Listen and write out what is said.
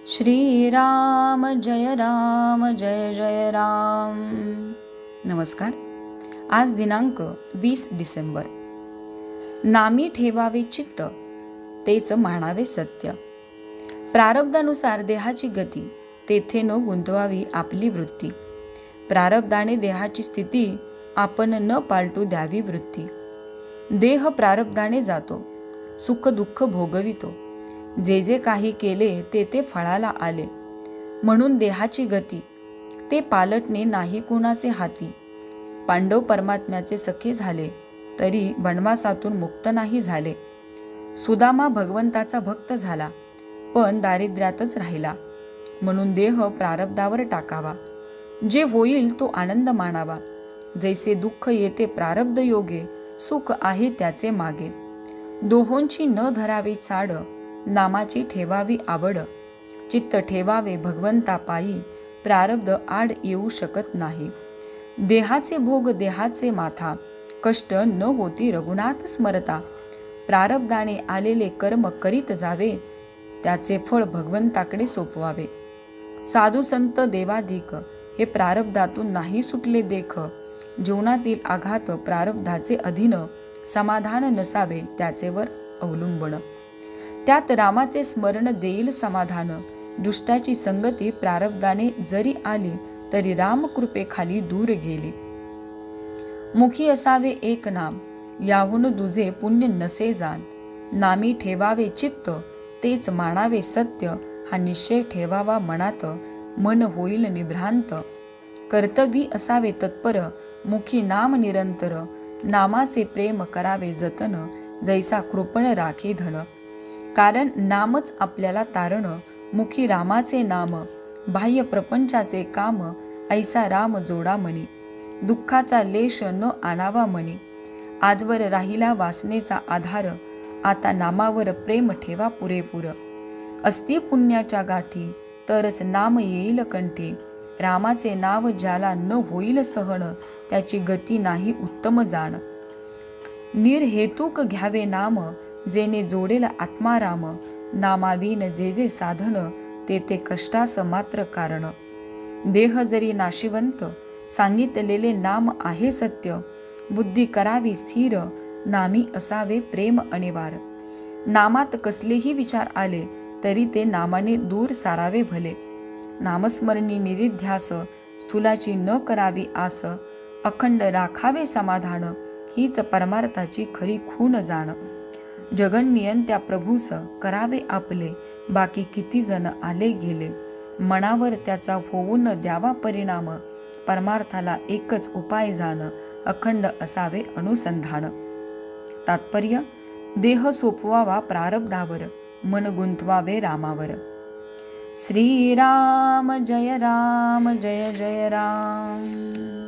श्रीराम जय जय राम। नमस्कार। आज दिनांक 20 डिसेंबर। नामी ठेवावे चित्त, तेच मानावे सत्य। प्रारब्धानुसार देहाची गती, तेथे न गुंतवावी आपली वृत्ती। प्रारब्धाने देहाची स्थिती, आपण न पालटू द्यावी वृत्ती। देह प्रारब्धाने जातो, सुख दुःख भोगवितो। जे जे काही केले ते ते फळाला आले। म्हणून देहाची गती, ते पालटणे नाही कोणाचे हाती। पांडव परमात्म्याचे सखे झाले, तरी वनवासातून मुक्त नाही झाले। सुदामा भगवंताचा भक्त झाला, पण दारिद्र्यातच राहिला। म्हणून देह प्रारब्धावर टाकावा, जे होईल तो आनंद मानावा। जैसे दुःख येते प्रारब्ध योगे, सुख आहे त्याचे मागे। दोहोंची न धरावे चाड, नामाची ठेवावी आवड। चित्त ठेवावे भगवंता पायी, प्रारब्ध आड येऊ शकत नाही। देहाचे भोग देहाचे माथा, कष्ट न होती रघुनाथ स्मरता। प्रारब्धाने आलेले कर्म करीत जावे, त्याचे फळ भगवंताकडे सोपवावे। साधू संत देवाधिक, हे प्रारब्धातून नाही सुटले देख। जीवनातील आघात प्रारब्धाचे अधीन, समाधान नसावे त्याचेवर अवलंबन। त्यात रामाचे स्मरण देईल समाधान। दुष्टाची संगती प्रारब्धाने जरी आली, तरी रामकृपेखाली दूर गेली। मुखी असावे एक नाम, याहून दुजे पुण्य नसे जाण। नामी ठेवावे चित्त, तेच मानावे सत्य। हा निश्चय ठेवावा मनात, मन होईल निभ्रांत। कर्तव्य असावे तत्पर, मुखी नाम निरंतर। नामाचे प्रेम करावे जतन, जैसा कृपण राखे धन। कारण नामच आपल्याला तारण, मुखी रामाचे नाम। बाह्य प्रपंचाचे काम, ऐसा राम जोडा मणी। दुःखाचा लेश न आणावा मणी, आजवर राहिला वासनेचा आधार। आता नामावर प्रेम ठेवा पुरेपूर। असती पुण्याच्या गाठी, तरच नाम येईल कंठी। रामाचे नाव ज्याला न होईल सहन, त्याची गती नाही उत्तम जाण। निर्हेतुक घ्यावे नाम, जेने जोडेल आत्माराम। नामाविन जे जे साधन, ते ते कष्टास मात्र कारण। देह जरी नाशिवंत, सांगितलेले नाम आहे सत्य। बुद्धी करावी स्थिर, नामी असावे प्रेम अनिवार। नामात कसलेही विचार आले, तरी ते नामाने दूर सारावे भले। नामस्मरणी निरिध्यास, स्थूलाची न करावी आस। अखंड राखावे समाधान, हीच परमार्थाची खरी खूण जाण। जगन्नियंत्या प्रभूस करावे आपले, बाकी किती जण आले गेले। मनावर त्याचा होऊन द्यावा परिणाम, परमार्थाला एकच उपाय जाण। अखंड असावे अनुसंधान। तात्पर्य: देह सोपवावा प्रारब्धावर, मन गुंतवावे रामावर। श्रीराम जय जय राम।